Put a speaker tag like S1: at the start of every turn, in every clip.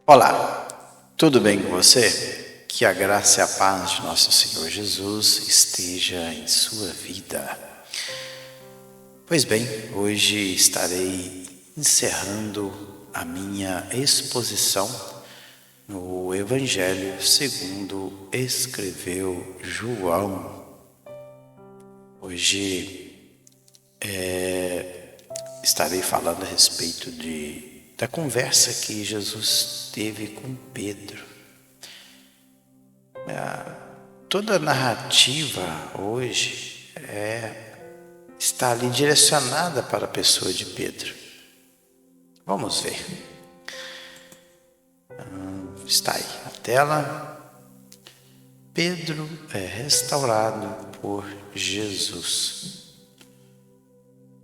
S1: Olá, tudo bem com você? Que a graça e a paz de nosso Senhor Jesus esteja em sua vida. Pois bem, hoje estarei encerrando a minha exposição no Evangelho segundo escreveu João. Hoje estarei falando a respeito da conversa que Jesus teve com Pedro. Toda a narrativa hoje está ali direcionada para a pessoa de Pedro. Vamos ver. Está aí na tela. Pedro é restaurado por Jesus.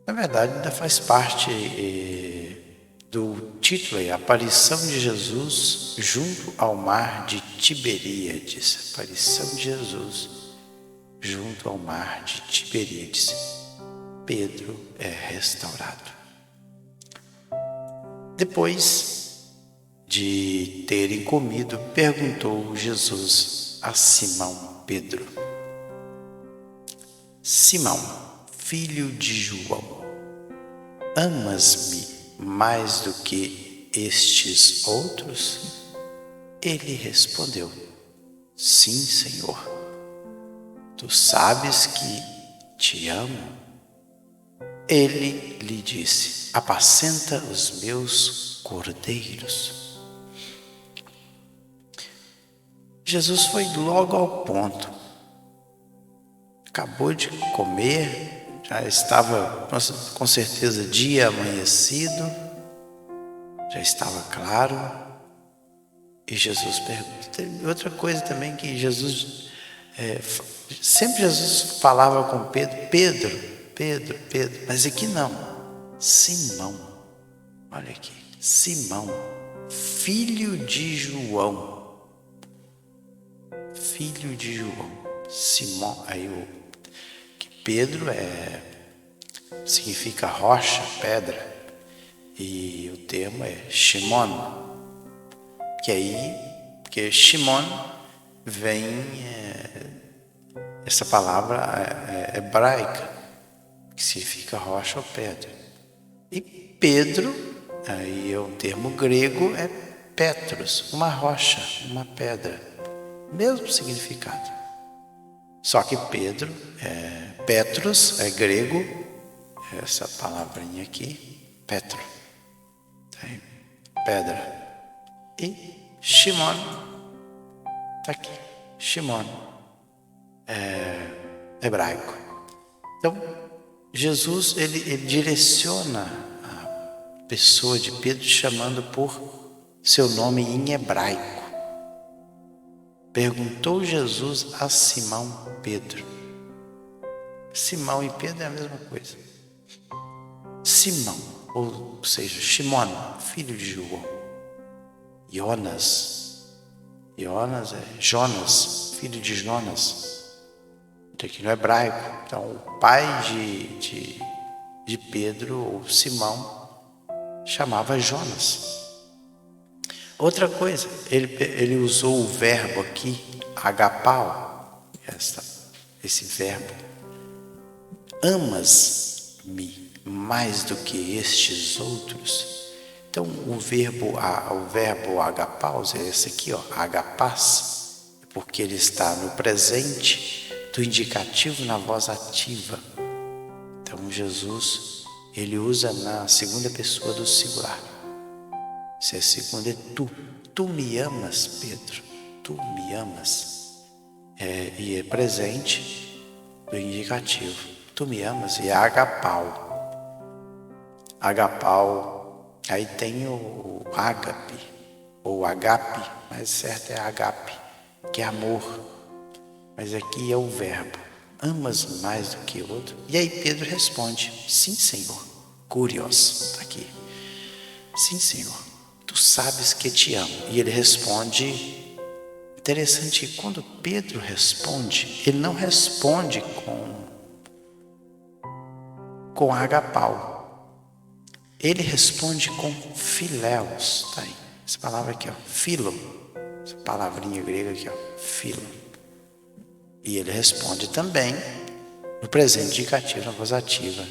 S1: Na verdade, ainda faz parte do título aí, Aparição de Jesus junto ao mar de Tiberíades. Aparição de Jesus junto ao mar de Tiberíades. Pedro é restaurado. Depois de terem comido, perguntou Jesus a Simão Pedro: Simão, filho de João, amas-me mais do que estes outros? Ele respondeu: Sim, Senhor. Tu sabes que te amo. Ele lhe disse: Apacenta os meus cordeiros. Jesus foi logo ao ponto. Acabou de comer, já estava com certeza dia amanhecido, já estava claro, e Jesus pergunta. Tem outra coisa também que sempre Jesus falava com Pedro, mas aqui não, Simão, olha aqui, Simão, filho de João, Simão, aí que Pedro significa rocha, pedra, e o termo é Shimon, porque Shimon vem essa palavra hebraica, que significa rocha ou pedra. E Pedro, aí é um termo grego, é Petros, uma rocha, uma pedra, mesmo significado. Só que Petros é grego, essa palavrinha aqui, Petro, pedra. E Shimon, está aqui, Shimon, hebraico. Então, Jesus ele direciona a pessoa de Pedro chamando por seu nome em hebraico. Perguntou Jesus a Simão Pedro. Simão e Pedro é a mesma coisa. Simão, ou seja, Shimon, filho de João. Jonas, filho de Jonas. Aqui no hebraico. Então, o pai de Pedro, ou Simão, chamava Jonas. Outra coisa, ele usou o verbo aqui, agapau, esse verbo. Amas-me mais do que estes outros. Então, o verbo agapaus é esse aqui, agapás, porque ele está no presente do indicativo na voz ativa. Então, Jesus, ele usa na segunda pessoa do singular. Se a segunda é tu. Tu me amas, Pedro. Tu me amas. E é presente do indicativo. Tu me amas e é agapau. Agapau, aí tem o ágape, ou agape, mas certo é agape, que é amor. Mas aqui é o verbo. Amas mais do que o outro? E aí Pedro responde: Sim, Senhor. Curioso, está aqui. Sim, Senhor. Tu sabes que te amo. E ele responde, interessante, quando Pedro responde, ele não responde com agapau. Ele responde com filéus, tá aí. Essa palavra aqui, ó, filo. Essa palavrinha grega aqui, ó, filo. E ele responde também no presente indicativo, na voz ativa,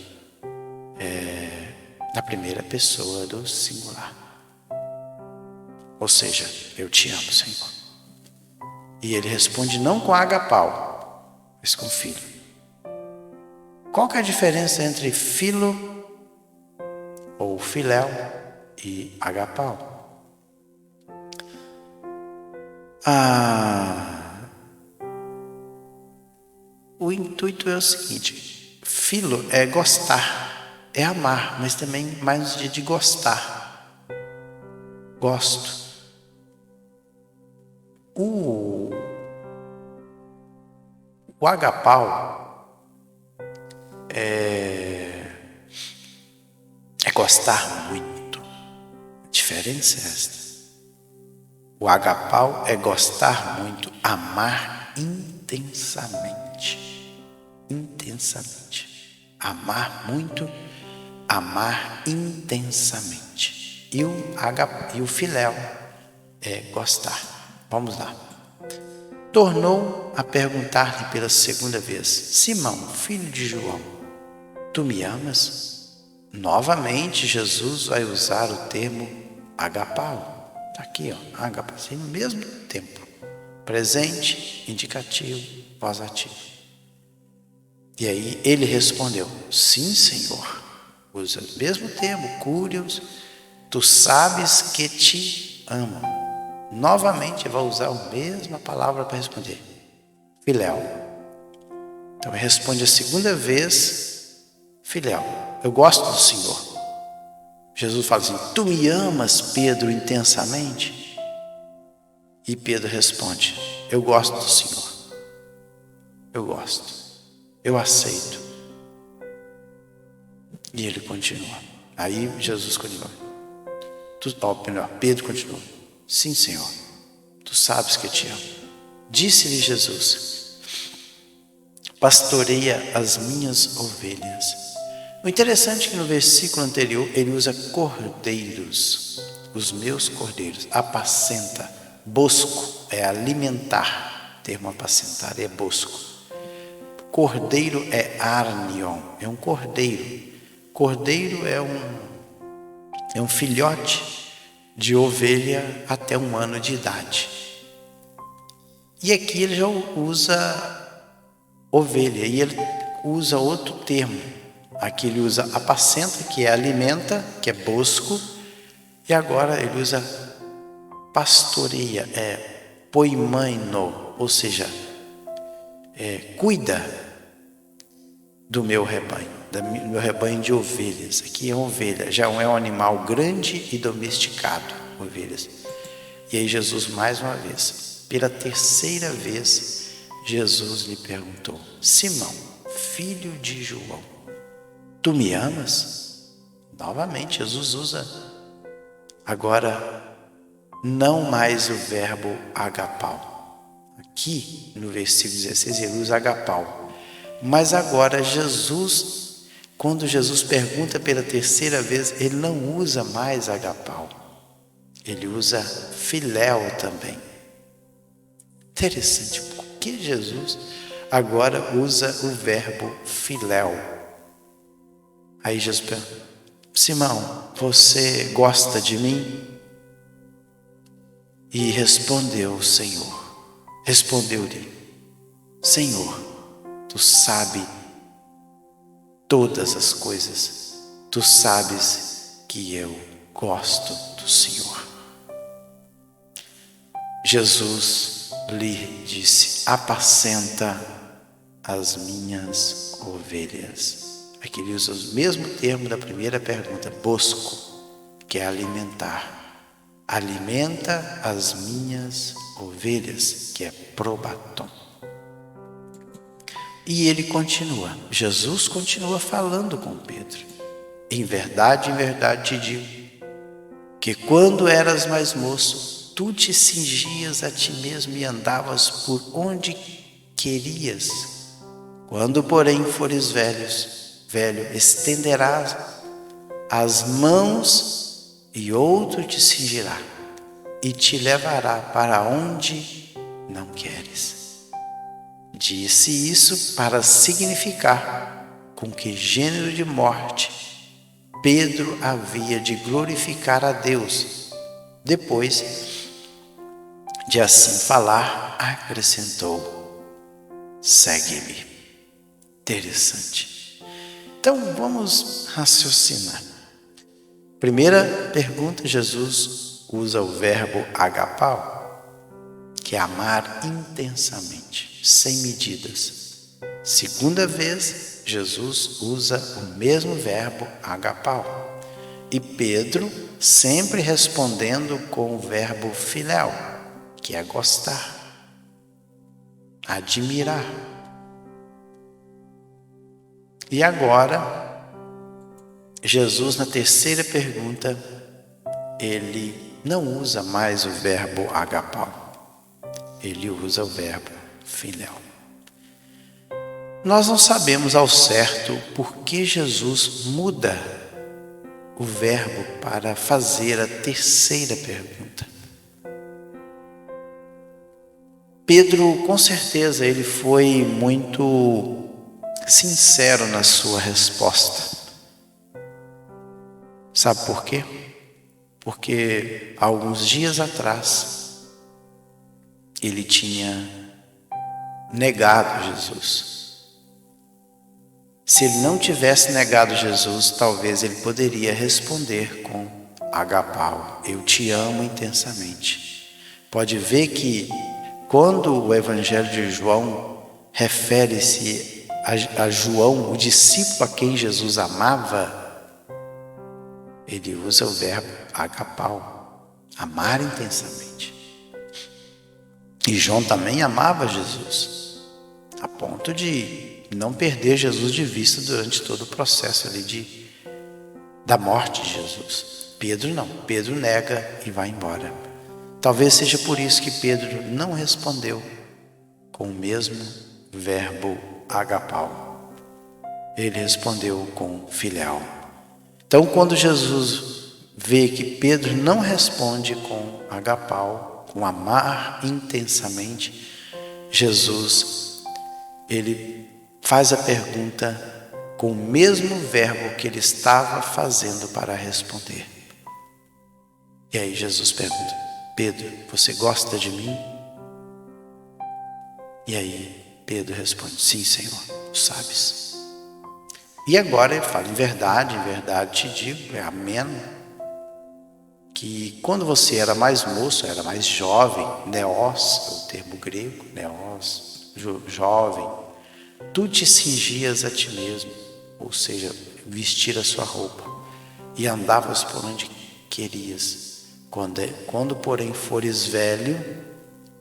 S1: na primeira pessoa do singular. Ou seja, eu te amo, Senhor. E ele responde não com agapau, mas com filho. Qual que é a diferença entre filo ou filéu e agapau? O intuito é o seguinte: filo é gostar, é amar, mas também mais no sentido de gostar. Gosto. O agapau é gostar muito. A diferença é esta. O agapau é gostar muito, amar intensamente. Intensamente. Amar muito, amar intensamente. E o filéu é gostar. Vamos lá. Tornou a perguntar-lhe pela segunda vez: Simão, filho de João, tu me amas? Novamente Jesus vai usar o termo agapau. Está aqui, ó, agapau, assim, no mesmo tempo. Presente, indicativo, voz ativa. E aí ele respondeu: sim, Senhor. Usa o mesmo termo, curios, tu sabes que te amo. Novamente vai usar a mesma palavra para responder: filéu. Então ele responde a segunda vez: filéu, eu gosto do Senhor. Jesus fala assim: tu me amas, Pedro, intensamente? E Pedro responde: eu gosto do Senhor. Eu gosto. Eu aceito. E ele continua. Aí Jesus continua. Pedro continua: sim, Senhor, tu sabes que eu te amo. Disse-lhe Jesus: pastoreia as minhas ovelhas. O interessante é que no versículo anterior ele usa cordeiros, os meus cordeiros, apacenta. Bosco é alimentar, o termo apacentar é bosco. Cordeiro é arnion, é um cordeiro. Cordeiro é um filhote de ovelha até 1 ano de idade. E aqui ele já usa ovelha, e ele usa outro termo. Aqui ele usa apacenta, que é alimenta, que é bosco, e agora ele usa pastoreia, é poimaino, ou seja, cuida do meu rebanho, do meu rebanho de ovelhas. Aqui é ovelha, já é um animal grande e domesticado, ovelhas. E aí Jesus, mais uma vez, pela terceira vez, Jesus lhe perguntou: Simão, filho de João, tu me amas? Novamente Jesus usa agora não mais o verbo agapau. Aqui no versículo 16 ele usa agapau. Mas agora Jesus, quando Jesus pergunta pela terceira vez, ele não usa mais agapau. Ele usa filéu também. Interessante, por que Jesus agora usa o verbo filéu? Aí Jesus pergunta: Simão, você gosta de mim? E respondeu o Senhor. Respondeu-lhe: Senhor, tu sabes todas as coisas. Tu sabes que eu gosto do Senhor. Jesus lhe disse: apacenta as minhas ovelhas. Aqui ele usa o mesmo termo da primeira pergunta, bosco, que é alimentar. Alimenta as minhas ovelhas, que é probatom. E ele continua, Jesus continua falando com Pedro: em verdade te digo, que quando eras mais moço, tu te cingias a ti mesmo e andavas por onde querias. Quando, porém, fores velho, estenderás as mãos e outro te cingirá e te levará para onde não queres. Disse isso para significar com que gênero de morte Pedro havia de glorificar a Deus. Depois de assim falar, acrescentou: segue-me. Interessante. Então vamos raciocinar. Primeira pergunta, Jesus usa o verbo agapao, que é amar intensamente, sem medidas. Segunda vez, Jesus usa o mesmo verbo agapao. E Pedro sempre respondendo com o verbo filéu, que é gostar, admirar. E agora, Jesus, na terceira pergunta, ele não usa mais o verbo agapao, ele usa o verbo filéu. Nós não sabemos ao certo por que Jesus muda o verbo para fazer a terceira pergunta. Pedro, com certeza, ele foi muito sincero na sua resposta. Sabe por quê? Porque alguns dias atrás ele tinha negado Jesus. Se ele não tivesse negado Jesus, talvez ele poderia responder com agapao, eu te amo intensamente. Pode ver que quando o Evangelho de João refere-se a João, o discípulo a quem Jesus amava, ele usa o verbo agapao, amar intensamente. E João também amava Jesus, a ponto de não perder Jesus de vista durante todo o processo ali da morte de Jesus. Pedro não, Pedro nega e vai embora. Talvez seja por isso que Pedro não respondeu com o mesmo verbo agapao. Ele respondeu com filéu. Então, quando Jesus vê que Pedro não responde com agapao, com amar intensamente, Jesus, ele faz a pergunta com o mesmo verbo que ele estava fazendo para responder. E aí Jesus pergunta: Pedro, você gosta de mim? E aí Pedro responde: sim, Senhor, tu sabes. E agora ele fala: em verdade te digo, é ameno, que quando você era mais moço, era mais jovem, neos, é o termo grego, neos, jovem, tu te cingias a ti mesmo, ou seja, vestir a sua roupa, e andavas por onde querias. Quando porém fores velho,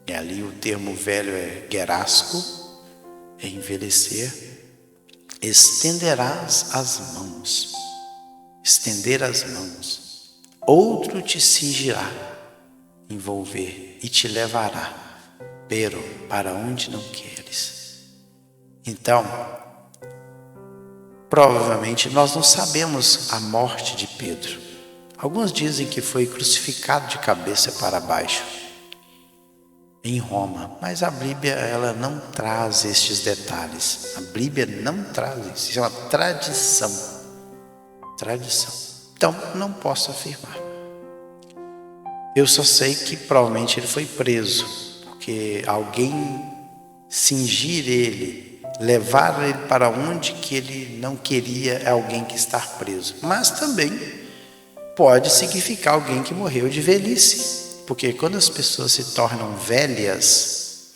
S1: e ali o termo velho é gerasco, é envelhecer, estenderás as mãos, estender as mãos, outro te cingirá, envolver e te levará, pero para onde não queres. Então, provavelmente nós não sabemos a morte de Pedro. Alguns dizem que foi crucificado de cabeça para baixo em Roma, mas a Bíblia ela não traz estes detalhes. A Bíblia não traz isso, isso é uma tradição. Então, não posso afirmar. Eu só sei que provavelmente ele foi preso, porque alguém cingir ele, levar ele para onde que ele não queria, é alguém que está preso. Mas também pode significar alguém que morreu de velhice. Porque quando as pessoas se tornam velhas,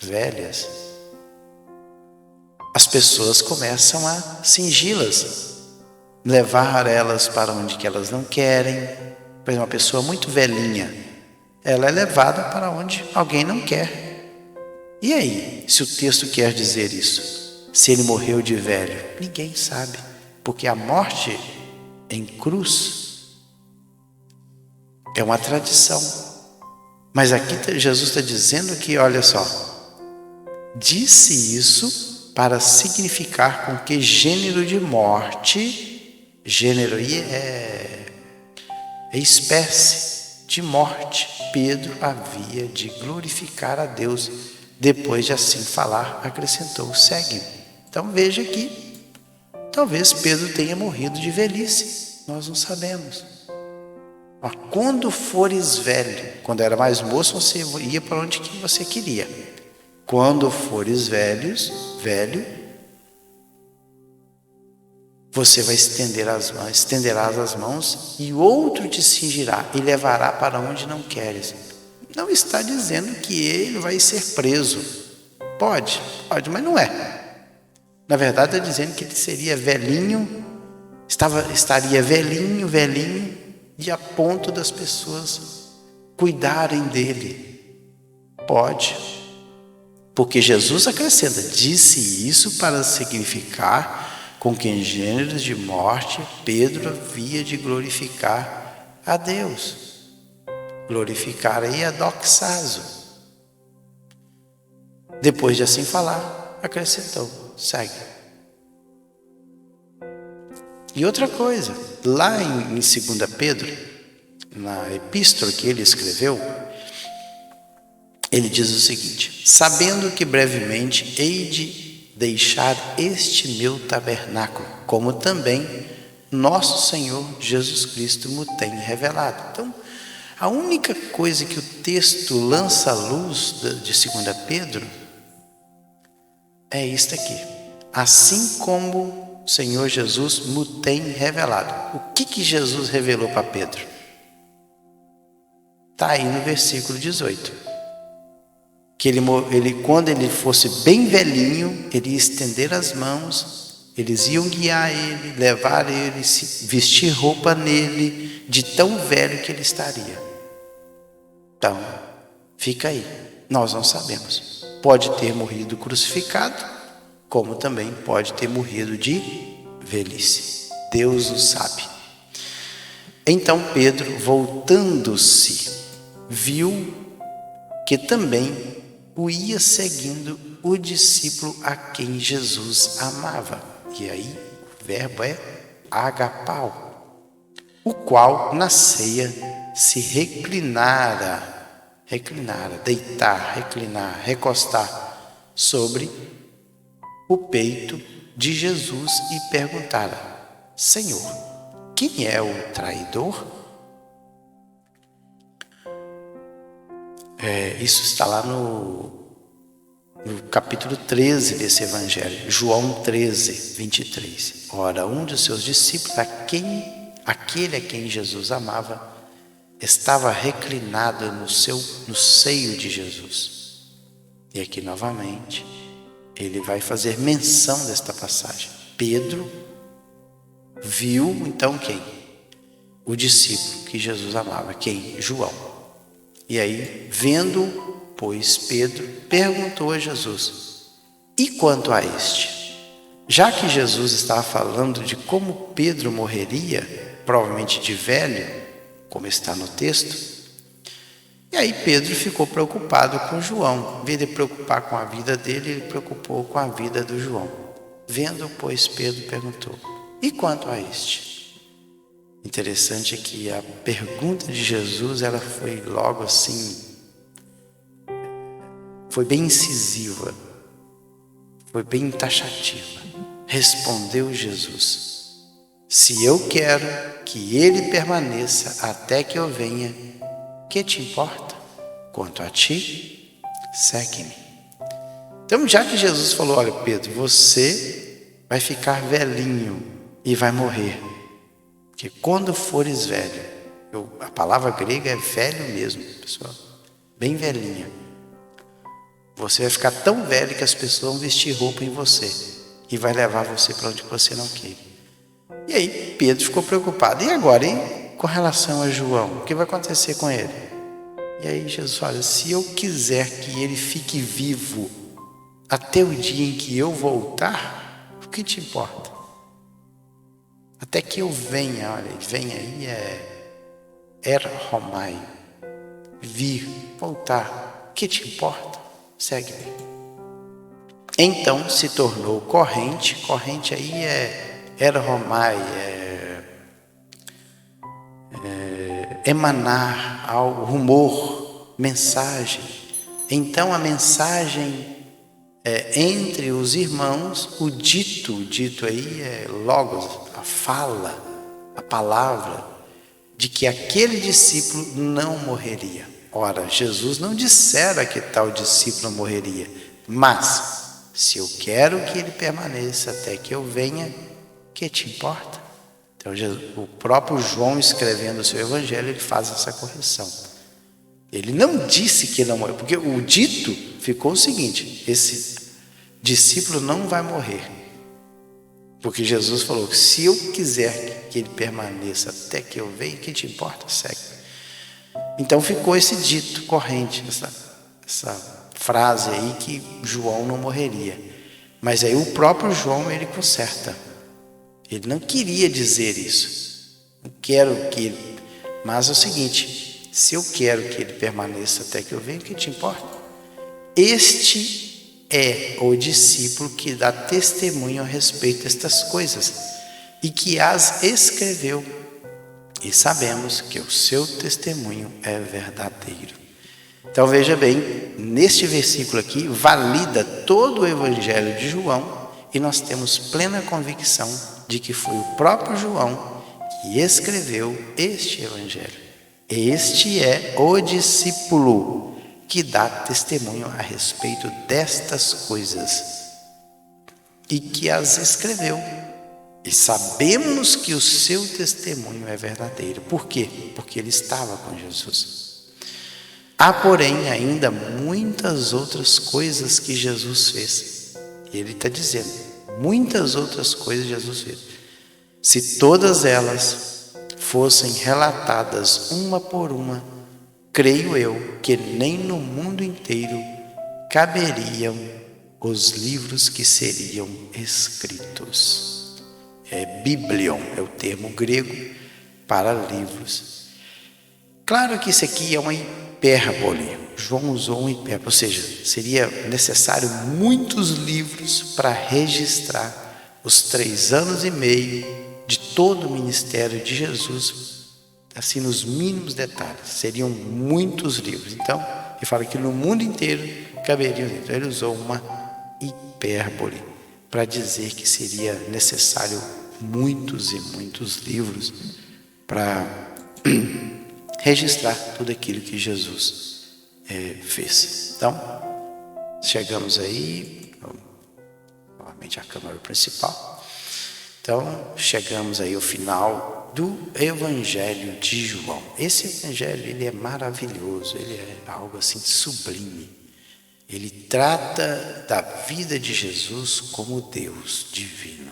S1: as pessoas começam a cingi-las, levar elas para onde que elas não querem. Por exemplo, uma pessoa muito velhinha, ela é levada para onde alguém não quer. E aí, se o texto quer dizer isso? Se ele morreu de velho? Ninguém sabe, porque a morte em cruz é uma tradição. Mas aqui Jesus está dizendo que, olha só, disse isso para significar com que gênero de morte, gênero aí é espécie de morte, Pedro havia de glorificar a Deus. Depois de assim falar, acrescentou: segue-me. Então veja que talvez Pedro tenha morrido de velhice, nós não sabemos. Mas quando fores velho, quando era mais moço, você ia para onde que você queria. Quando fores velho, você vai estenderás as mãos e outro te cingirá e levará para onde não queres. Não está dizendo que ele vai ser preso. Pode, mas não é. Na verdade, está dizendo que ele seria velhinho, estaria velhinho, e a ponto das pessoas cuidarem dele. Pode, porque Jesus acrescenta: disse isso para significar com que em gêneros de morte Pedro havia de glorificar a Deus. Glorificar aí a doxazo. Depois de assim falar, acrescentou: segue. E outra coisa, lá em 2 Pedro, na epístola que ele escreveu, ele diz o seguinte: sabendo que brevemente hei de deixar este meu tabernáculo, como também nosso Senhor Jesus Cristo me tem revelado. Então, a única coisa que o texto lança à luz de 2 Pedro é isto aqui: assim como o Senhor Jesus me tem revelado. O que Jesus revelou para Pedro? Está aí no versículo 18. Que ele, quando ele fosse bem velhinho, ele ia estender as mãos, eles iam guiar ele, levar ele, vestir roupa nele, de tão velho que ele estaria. Então, fica aí, nós não sabemos. Pode ter morrido crucificado, como também pode ter morrido de velhice. Deus o sabe. Então Pedro, voltando-se, viu que também o ia seguindo o discípulo a quem Jesus amava. E aí o verbo é agapau, o qual na ceia se reclinara, deitar, reclinar, recostar sobre o peito de Jesus e perguntara: Senhor, quem é o traidor? Isso está lá no capítulo 13 desse evangelho, João 13, 23. Ora, um de seus discípulos, aquele a quem Jesus amava, estava reclinado no seio de Jesus. E aqui novamente, ele vai fazer menção desta passagem. Pedro viu então quem? O discípulo que Jesus amava. Quem? João. E aí, vendo, pois, Pedro perguntou a Jesus: e quanto a este? Já que Jesus estava falando de como Pedro morreria, provavelmente de velho, como está no texto, e aí Pedro ficou preocupado com João. Em vez de preocupar com a vida dele, ele preocupou com a vida do João. Vendo, pois, Pedro perguntou: e quanto a este? Interessante é que a pergunta de Jesus, ela foi logo assim, foi bem incisiva, foi bem taxativa. Respondeu Jesus: se eu quero que ele permaneça até que eu venha, que te importa? Quanto a ti, segue-me. Então, já que Jesus falou: olha, Pedro, você vai ficar velhinho e vai morrer. Porque quando fores velho, a palavra grega é velho mesmo, pessoal, bem velhinha. Você vai ficar tão velho que as pessoas vão vestir roupa em você e vai levar você para onde você não quer. E aí Pedro ficou preocupado. E agora, hein? Com relação a João, o que vai acontecer com ele? E aí Jesus fala: se eu quiser que ele fique vivo até o dia em que eu voltar, o que te importa? Até que eu venha, olha, vem aí erhomai, vir, voltar, o que te importa? Segue-me. Então se tornou corrente aí é erhomai, emanar ao rumor, mensagem. Então a mensagem entre os irmãos, o dito aí é logos, a fala, a palavra, de que aquele discípulo não morreria. Ora, Jesus não dissera que tal discípulo morreria, mas se eu quero que ele permaneça até que eu venha, que te importa? Então, o próprio João, escrevendo o seu evangelho, ele faz essa correção. Ele não disse que não morreu, porque o dito ficou o seguinte: esse discípulo não vai morrer. Porque Jesus falou que se eu quiser que ele permaneça até que eu venha, que te importa? Segue. Então ficou esse dito corrente, essa frase aí que João não morreria. Mas aí o próprio João, ele conserta. Ele não queria dizer isso. Não quero que ele... Mas é o seguinte: se eu quero que ele permaneça até que eu venha, que te importa? Este é o discípulo que dá testemunho a respeito destas coisas e que as escreveu, e sabemos que o seu testemunho é verdadeiro. Então veja bem, neste versículo aqui valida todo o evangelho de João, e nós temos plena convicção de que foi o próprio João que escreveu este evangelho. Este é o discípulo que dá testemunho a respeito destas coisas e que as escreveu. E sabemos que o seu testemunho é verdadeiro. Por quê? Porque ele estava com Jesus. Há, porém, ainda muitas outras coisas que Jesus fez. E ele está dizendo, muitas outras coisas Jesus fez. Se todas elas fossem relatadas uma por uma, creio eu que nem no mundo inteiro caberiam os livros que seriam escritos. Biblion é o termo grego para livros. Claro que isso aqui é uma hipérbole. João usou uma hipérbole, ou seja, seria necessário muitos livros para registrar os 3 anos e meio de todo o ministério de Jesus, assim nos mínimos detalhes. Seriam muitos livros. Então, ele fala que no mundo inteiro caberiam. Então, ele usou uma hipérbole para dizer que seria necessário muitos e muitos livros para registrar tudo aquilo que Jesus fez. Então, chegamos aí, novamente a câmara principal. Então, chegamos aí ao final do Evangelho de João. Esse Evangelho, ele é maravilhoso, ele é algo assim sublime. Ele trata da vida de Jesus como Deus divino.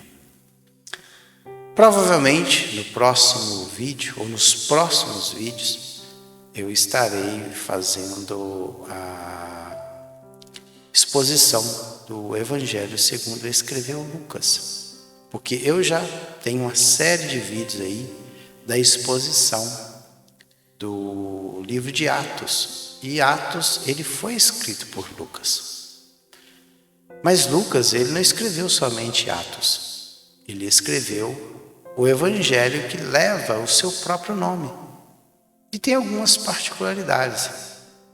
S1: Provavelmente no próximo vídeo, ou nos próximos vídeos, eu estarei fazendo a exposição do Evangelho segundo escreveu Lucas. Porque eu já tenho uma série de vídeos aí da exposição do livro de Atos. E Atos, ele foi escrito por Lucas. Mas Lucas, ele não escreveu somente Atos. Ele escreveu o Evangelho que leva o seu próprio nome. E tem algumas particularidades.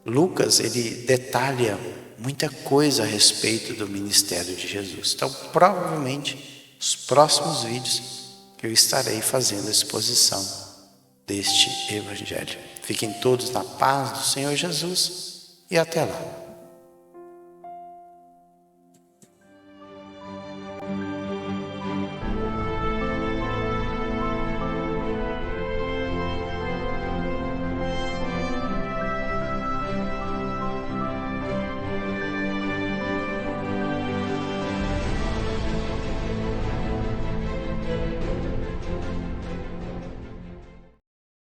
S1: Lucas, ele detalha muita coisa a respeito do ministério de Jesus. Então, provavelmente, nos próximos vídeos, eu estarei fazendo a exposição deste Evangelho. Fiquem todos na paz do Senhor Jesus e até lá.